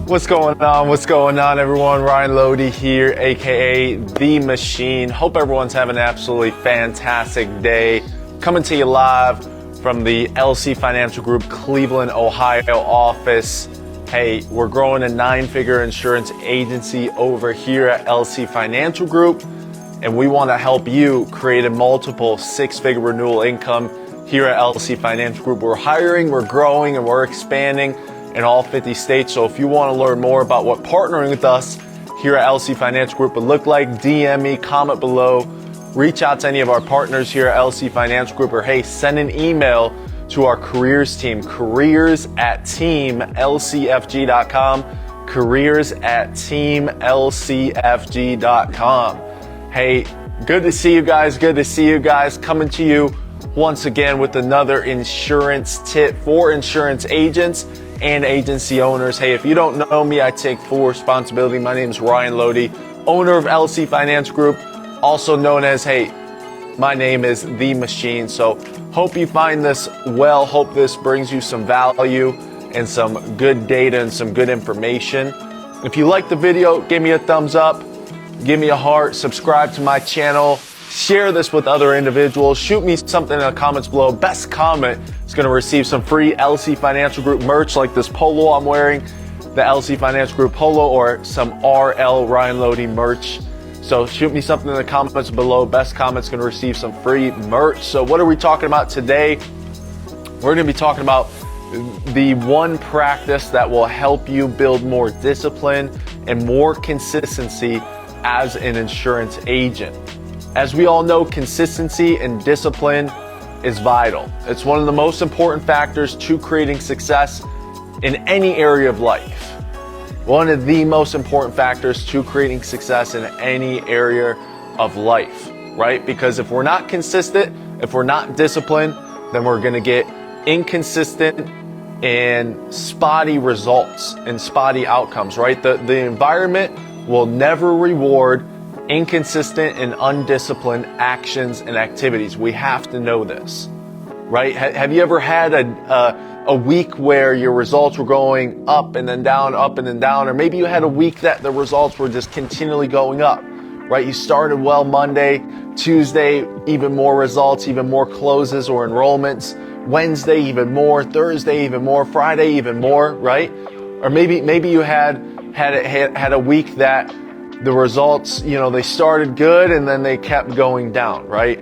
What's going on? What's going on, everyone? Ryan Loede here, aka The Machine. Hope everyone's having an absolutely fantastic day. Coming to you live from the LC Financial Group Cleveland, Ohio office. Hey, we're growing a 9-figure insurance agency over here at LC Financial Group, and we want to help you create a multiple 6-figure renewal income here at LC Financial Group. We're hiring, we're growing, and we're expanding in all 50 states. So if you want to learn more about what partnering with us here at LC Financial Group would look like, DM me, comment below, reach out to any of our partners here at LC Financial Group, or hey, send an email to our careers team, careers@teamlcfg.com, careers@teamlcfg.com. Hey, good to see you guys. Good to see you guys. Coming to you once again with another insurance tip for insurance agents and agency owners. Hey, if you don't know me, I take full responsibility. My name is Ryan Loede, owner of LC Finance Group, also known as, hey, my name is The Machine. So hope you find this well. Hope this brings you some value and some good data and some good information. If you like the video, give me a thumbs up, give me a heart, subscribe to my channel, share this with other individuals, shoot me something in the comments below. Best comment is going to receive some free LC Financial Group merch like this polo I'm wearing, the LC Financial Group polo, or some RL Ryan Loede merch. So shoot me something in the comments below. Best comment's going to receive some free merch. So what are we talking about today? We're going to be talking about the one practice that will help you build more discipline and more consistency as an insurance agent. As we all know, consistency and discipline is vital. It's one of the most important factors to creating success in any area of life. One of the most important factors to creating success in any area of life, right? Because if we're not consistent, if we're not disciplined, then we're going to get inconsistent and spotty results and spotty outcomes, right? The environment will never reward inconsistent and undisciplined actions and activities. We have to know this, right? Have you ever had a week where your results were going up and then down, or maybe you had a week that the results were just continually going up, right? You started well Monday, Tuesday, even more results, even more closes or enrollments, Wednesday, even more, Thursday, even more, Friday, even more, right? Or maybe you had a week that the results, they started good and then they kept going down, right?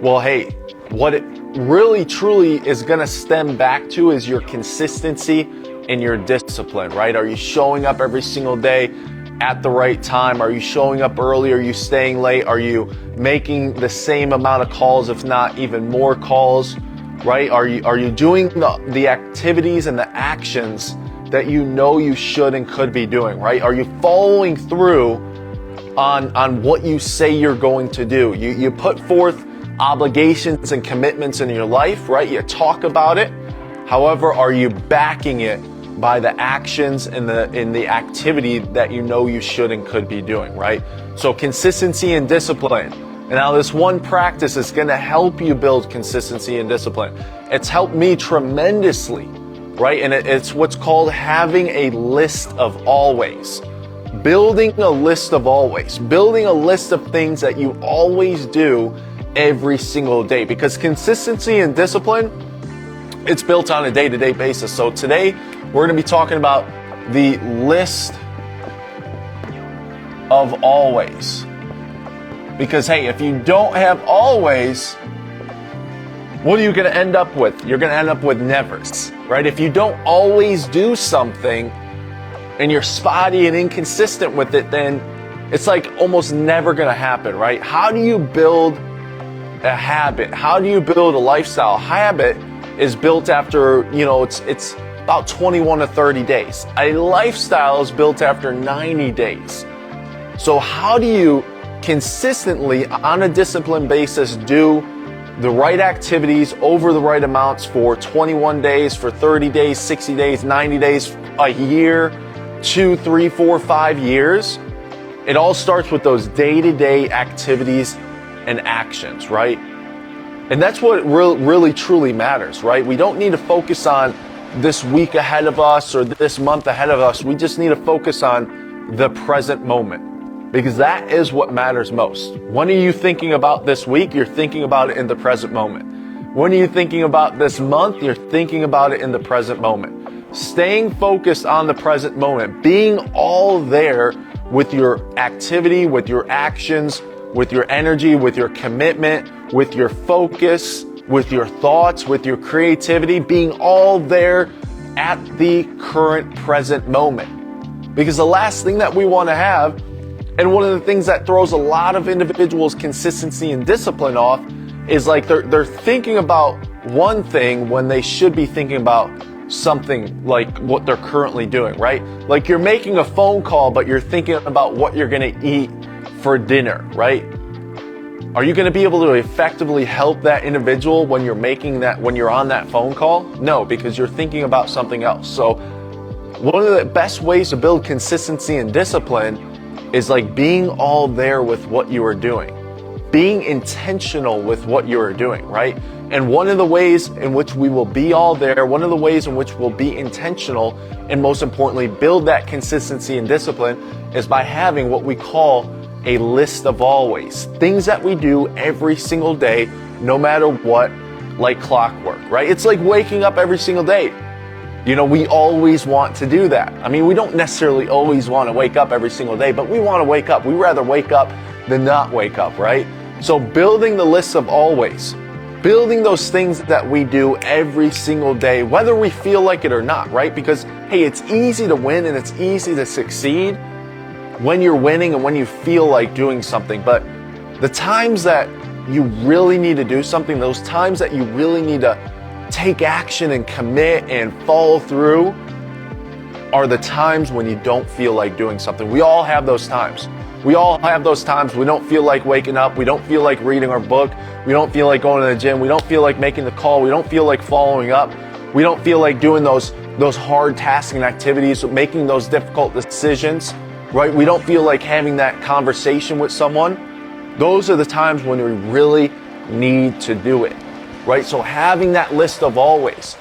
Well, hey, what it really truly is going to stem back to is your consistency and your discipline, right? Are you showing up every single day at the right time? Are you showing up early? Are you staying late? Are you making the same amount of calls, if not even more calls, right? Are you doing the activities and the actions that you know you should and could be doing, right? Are you following through on what you say you're going to do? You put forth obligations and commitments in your life, right? You talk about it. However, are you backing it by the actions and the activity that you know you should and could be doing, right? So consistency and discipline. And now this one practice is going to help you build consistency and discipline. It's helped me tremendously, right? And it's what's called having a list of always. Building a list of always. Building a list of things that you always do every single day. Because consistency and discipline, it's built on a day-to-day basis. So today, we're going to be talking about the list of always. Because, hey, if you don't have always, what are you going to end up with? You're going to end up with nevers, right? If you don't always do something and you're spotty and inconsistent with it, then it's like almost never going to happen, right? How do you build a habit? How do you build a lifestyle? Habit is built after, it's about 21 to 30 days. A lifestyle is built after 90 days. So how do you consistently, on a disciplined basis, do the right activities over the right amounts for 21 days, for 30 days, 60 days, 90 days, a year, 2, 3, 4, 5 years? It all starts with those day-to-day activities and actions, right? And that's what really truly matters, right? We don't need to focus on this week ahead of us or this month ahead of us. We just need to focus on the present moment, because that is what matters most. When are you thinking about this week? You're thinking about it in the present moment. When are you thinking about this month? You're thinking about it in the present moment. Staying focused on the present moment, being all there with your activity, with your actions, with your energy, with your commitment, with your focus, with your thoughts, with your creativity, being all there at the current present moment. Because the last thing that we want to have, and one of the things that throws a lot of individuals' consistency and discipline off, is like they're thinking about one thing when they should be thinking about something like what they're currently doing, right? Like you're making a phone call, but you're thinking about what you're going to eat for dinner, right? Are you going to be able to effectively help that individual when you're on that phone call? No, because you're thinking about something else. So one of the best ways to build consistency and discipline is like being all there with what you are doing, being intentional with what you are doing, right? And one of the ways in which we will be all there, one of the ways in which we'll be intentional, and most importantly, build that consistency and discipline, is by having what we call a list of always. Things that we do every single day, no matter what, like clockwork, right? It's like waking up every single day. You know, we always want to do that. I mean, we don't necessarily always want to wake up every single day, but we want to wake up. We rather wake up than not wake up, right? So building the list of always, building those things that we do every single day, whether we feel like it or not, right? Because, hey, it's easy to win and it's easy to succeed when you're winning and when you feel like doing something. But the times that you really need to do something, those times that you really need to take action and commit and follow through, are the times when you don't feel like doing something. We all have those times. We all have those times we don't feel like waking up. We don't feel like reading our book. We don't feel like going to the gym. We don't feel like making the call. We don't feel like following up. We don't feel like doing those hard tasks and activities, making those difficult decisions, right? We don't feel like having that conversation with someone. Those are the times when we really need to do it, right? So having that list of always,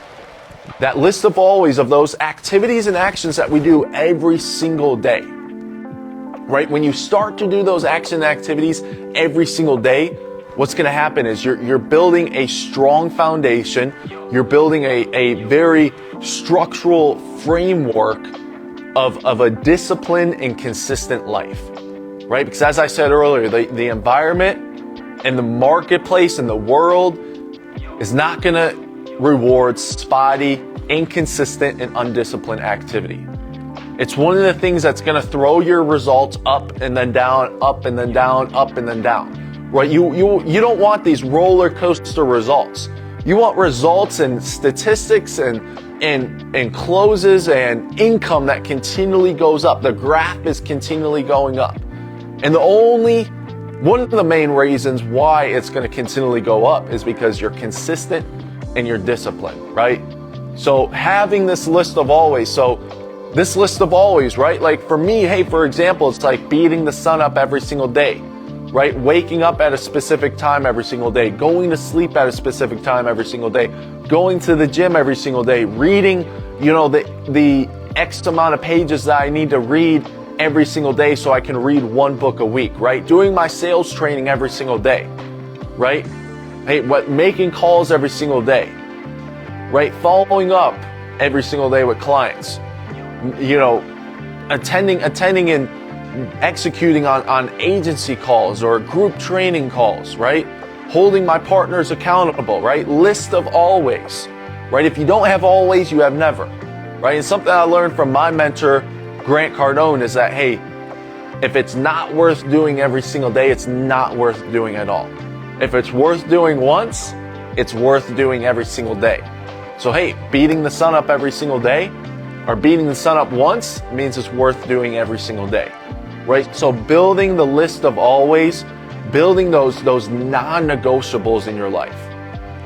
of those activities and actions that we do every single day, right? When you start to do those action activities every single day, what's going to happen is you're building a strong foundation. You're building a very structural framework of a disciplined and consistent life, right? Because as I said earlier, the environment and the marketplace and the world is not going to reward spotty, inconsistent, and undisciplined activity. It's one of the things that's going to throw your results up and then down, up and then down, up and then down, right? You don't want these roller coaster results. You want results and statistics and closes and income that continually goes up. The graph is continually going up. And one of the main reasons why it's going to continually go up is because you're consistent and you're disciplined, right? So having this list of always, right? Like for me, hey, for example, it's like beating the sun up every single day, right? Waking up at a specific time every single day, going to sleep at a specific time every single day, going to the gym every single day, reading, the X amount of pages that I need to read every single day so I can read one book a week, right? Doing my sales training every single day, right? Hey, making calls every single day, right? Following up every single day with clients, attending and executing on agency calls or group training calls, right? Holding my partners accountable, right? List of always, right? If you don't have always, you have never, right? And something I learned from my mentor, Grant Cardone, is that, hey, if it's not worth doing every single day, it's not worth doing at all. If it's worth doing once, it's worth doing every single day. So, hey, beating the sun up every single day or beating the sun up once means it's worth doing every single day, right? So building the list of always, building those non-negotiables in your life,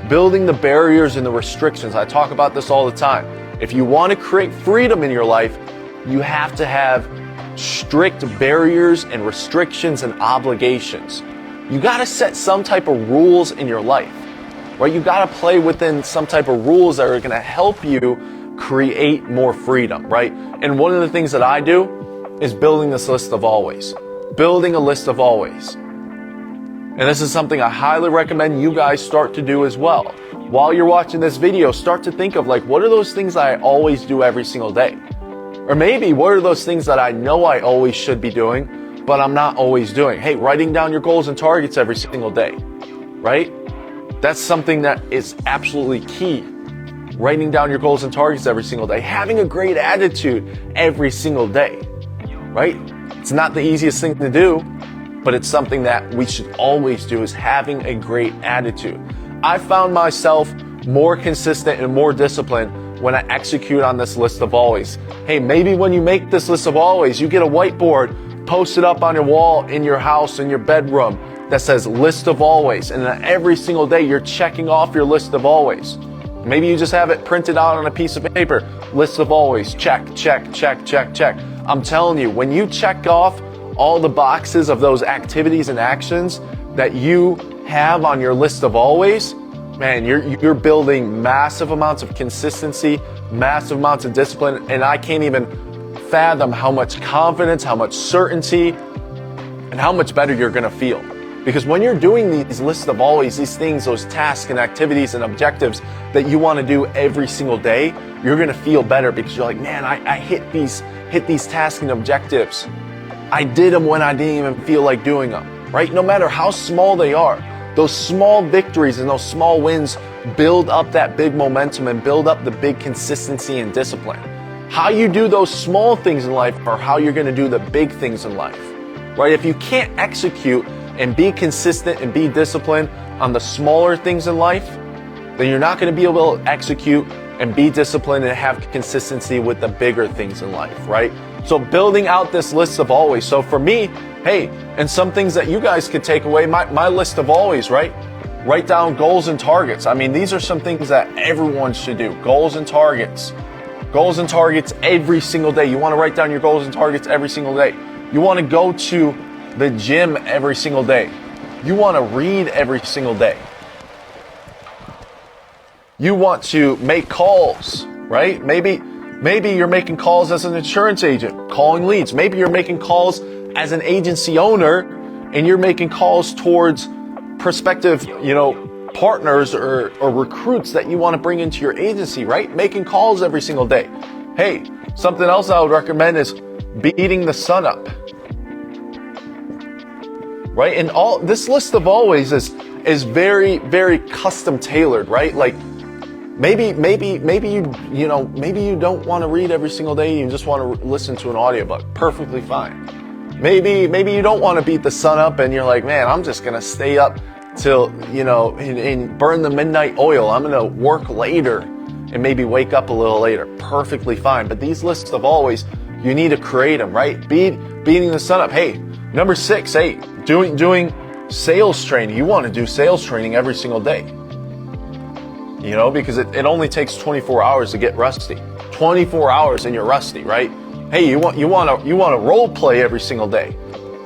building the barriers and the restrictions. I talk about this all the time. If you want to create freedom in your life, you have to have strict barriers and restrictions and obligations. You got to set some type of rules in your life, right? You got to play within some type of rules that are going to help you create more freedom, right? And one of the things that I do is building this list of always. Building a list of always. And this is something I highly recommend you guys start to do as well. While you're watching this video, start to think of like, what are those things I always do every single day? Or maybe what are those things that I know I always should be doing, but I'm not always doing? Hey, writing down your goals and targets every single day, right? That's something that is absolutely key. Writing down your goals and targets every single day. Having a great attitude every single day, right? It's not the easiest thing to do, but it's something that we should always do, is having a great attitude. I found myself more consistent and more disciplined when I execute on this list of always. Hey, maybe when you make this list of always, you get a whiteboard, post it up on your wall in your house, in your bedroom, that says list of always. And then every single day you're checking off your list of always. Maybe you just have it printed out on a piece of paper. List of always, check, check, check, check, check. I'm telling you, when you check off all the boxes of those activities and actions that you have on your list of always, man, you're building massive amounts of consistency, massive amounts of discipline, and I can't even fathom how much confidence, how much certainty, and how much better you're gonna feel. Because when you're doing these lists of always, these things, those tasks and activities and objectives that you want to do every single day, you're going to feel better because you're like, man, I hit these tasks and objectives. I did them when I didn't even feel like doing them, right? No matter how small they are, those small victories and those small wins build up that big momentum and build up the big consistency and discipline. How you do those small things in life are how you're going to do the big things in life, right? If you can't execute and be consistent and be disciplined on the smaller things in life, then you're not going to be able to execute and be disciplined and have consistency with the bigger things in life, right? So building out this list of always. So for me, hey, and some things that you guys could take away, my list of always, right? Write down goals and targets. I mean, these are some things that everyone should do. Goals and targets. Goals and targets every single day. You want to write down your goals and targets every single day. You want to go to the gym every single day. You want to read every single day. You want to make calls, right? Maybe you're making calls as an insurance agent, calling leads. Maybe you're making calls as an agency owner and you're making calls towards prospective, partners or recruits that you want to bring into your agency, right? Making calls every single day. Hey, something else I would recommend is beating the sun up. Right? And all this list of always is very, very custom tailored, right? Like maybe you don't want to read every single day. You just want to listen to an audiobook. Perfectly fine. Maybe you don't want to beat the sun up and you're like, man, I'm just going to stay up till, and burn the midnight oil. I'm going to work later and maybe wake up a little later. Perfectly fine. But these lists of always, you need to create them, right? Beating the sun up. Hey, number 6, hey, doing sales training. You want to do sales training every single day. Because it only takes 24 hours to get rusty. 24 hours and you're rusty, right? Hey, you want to role play every single day.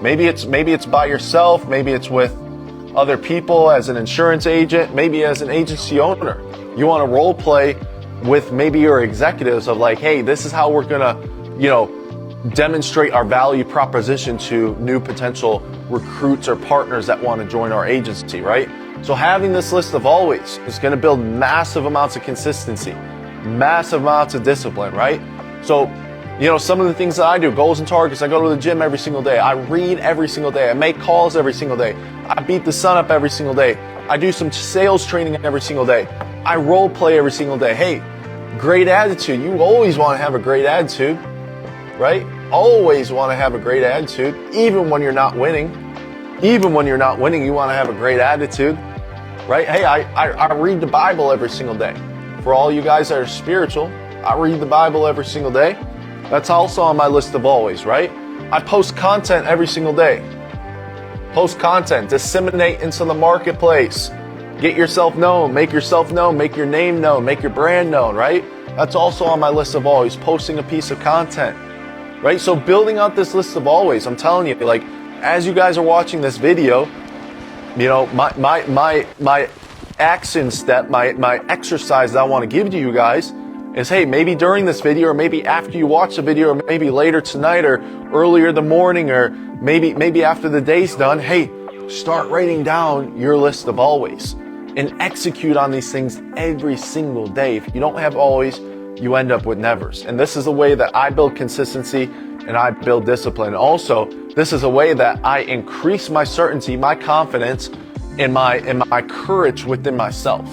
Maybe it's by yourself, maybe it's with other people as an insurance agent, maybe as an agency owner. You want to role play with maybe your executives of like, hey, this is how we're going to, demonstrate our value proposition to new potential recruits or partners that want to join our agency, right? So having this list of always is going to build massive amounts of consistency, massive amounts of discipline, right? So, some of the things that I do, goals and targets, I go to the gym every single day. I read every single day. I make calls every single day. I beat the sun up every single day. I do some sales training every single day. I role play every single day. Hey, great attitude. You always want to have a great attitude, right? Always want to have a great attitude, even when you're not winning. Even when you're not winning, you want to have a great attitude, right? Hey, I read the Bible every single day. For all you guys that are spiritual, I read the Bible every single day. That's also on my list of always, right? I post content every single day. Post content, disseminate into the marketplace. Get yourself known, make your name known, make your brand known, right? That's also on my list of always, posting a piece of content. Right? So building out this list of always, I'm telling you, like, as you guys are watching this video, my action step, my exercise that I want to give to you guys is, hey, maybe during this video, or maybe after you watch the video, or maybe later tonight, or earlier in the morning, or maybe after the day's done, hey, start writing down your list of always and execute on these things every single day. If you don't have always, you end up with nevers. And this is a way that I build consistency and I build discipline. Also, this is a way that I increase my certainty, my confidence, and my courage within myself.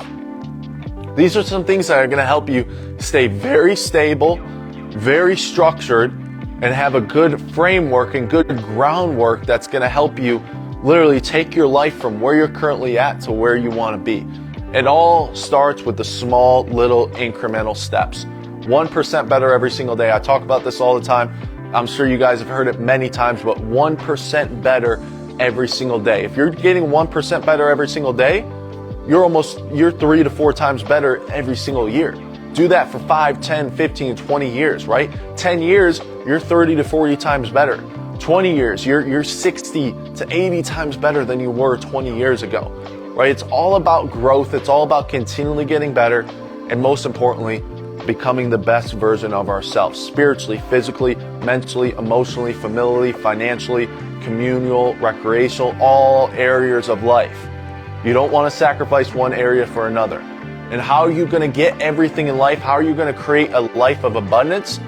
These are some things that are going to help you stay very stable, very structured, and have a good framework and good groundwork that's going to help you literally take your life from where you're currently at to where you want to be. It all starts with the small, little incremental steps. 1% better every single day. I talk about this all the time. I'm sure you guys have heard it many times, but 1% better every single day. If you're getting 1% better every single day, you're 3 to 4 times better every single year. Do that for 5, 10, 15, 20 years, right? 10 years, you're 30 to 40 times better. 20 years, you're 60 to 80 times better than you were 20 years ago, right? It's all about growth. It's all about continually getting better. And most importantly, becoming the best version of ourselves, spiritually, physically, mentally, emotionally, familially, financially, communal, recreational, all areas of life. You don't want to sacrifice one area for another. And how are you going to get everything in life? How are you going to create a life of abundance?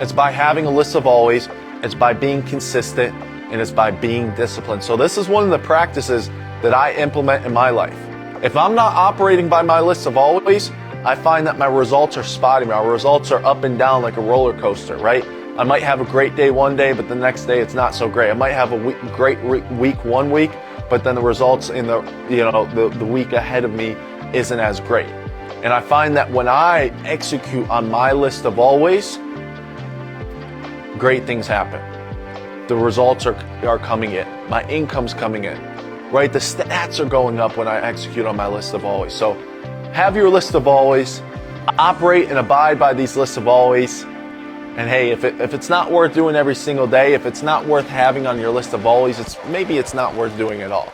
It's by having a list of always. It's by being consistent, and it's by being disciplined. So this is one of the practices that I implement in my life. If I'm not operating by my list of always, I find that my results are spotty. My results are up and down like a roller coaster, right? I might have a great day one day, but the next day it's not so great. I might have a great week one week, but then the results in the week ahead of me isn't as great. And I find that when I execute on my list of always, great things happen. The results are coming in. My income's coming in, right? The stats are going up when I execute on my list of always. So have your list of always, operate and abide by these lists of always. And hey, if it's not worth doing every single day, if it's not worth having on your list of always, maybe it's not worth doing at all,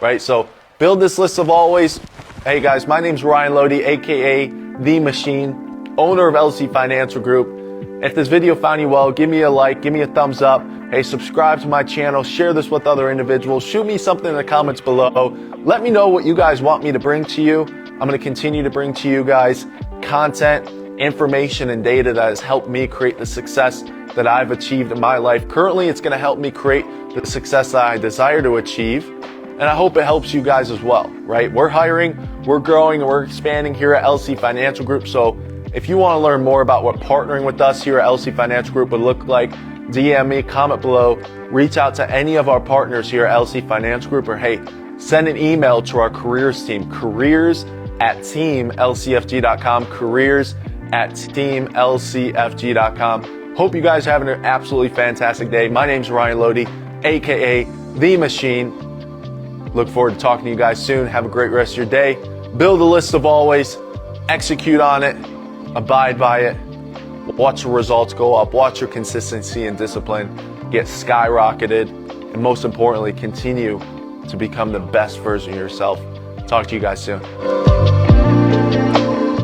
right? So build this list of always. Hey guys, my name's Ryan Loede, aka The Machine, owner of LC Financial Group. If this video found you well, give me a like, give me a thumbs up. Hey, subscribe to my channel, share this with other individuals, shoot me something in the comments below. Let me know what you guys want me to bring to you. I'm going to continue to bring to you guys content, information, and data that has helped me create the success that I've achieved in my life. Currently, it's going to help me create the success that I desire to achieve. And I hope it helps you guys as well, right? We're hiring, we're growing, and we're expanding here at LC Financial Group. So if you want to learn more about what partnering with us here at LC Financial Group would look like, DM me, comment below, reach out to any of our partners here at LC Financial Group, or hey, send an email to our careers team, careers@teamlcfg.com, careers@teamlcfg.com. Hope you guys are having an absolutely fantastic day. My name's Ryan Loede, aka The Machine. Look forward to talking to you guys soon. Have a great rest of your day. Build a list of always, execute on it, abide by it. Watch the results go up. Watch your consistency and discipline get skyrocketed. And most importantly, continue to become the best version of yourself. Talk to you guys soon.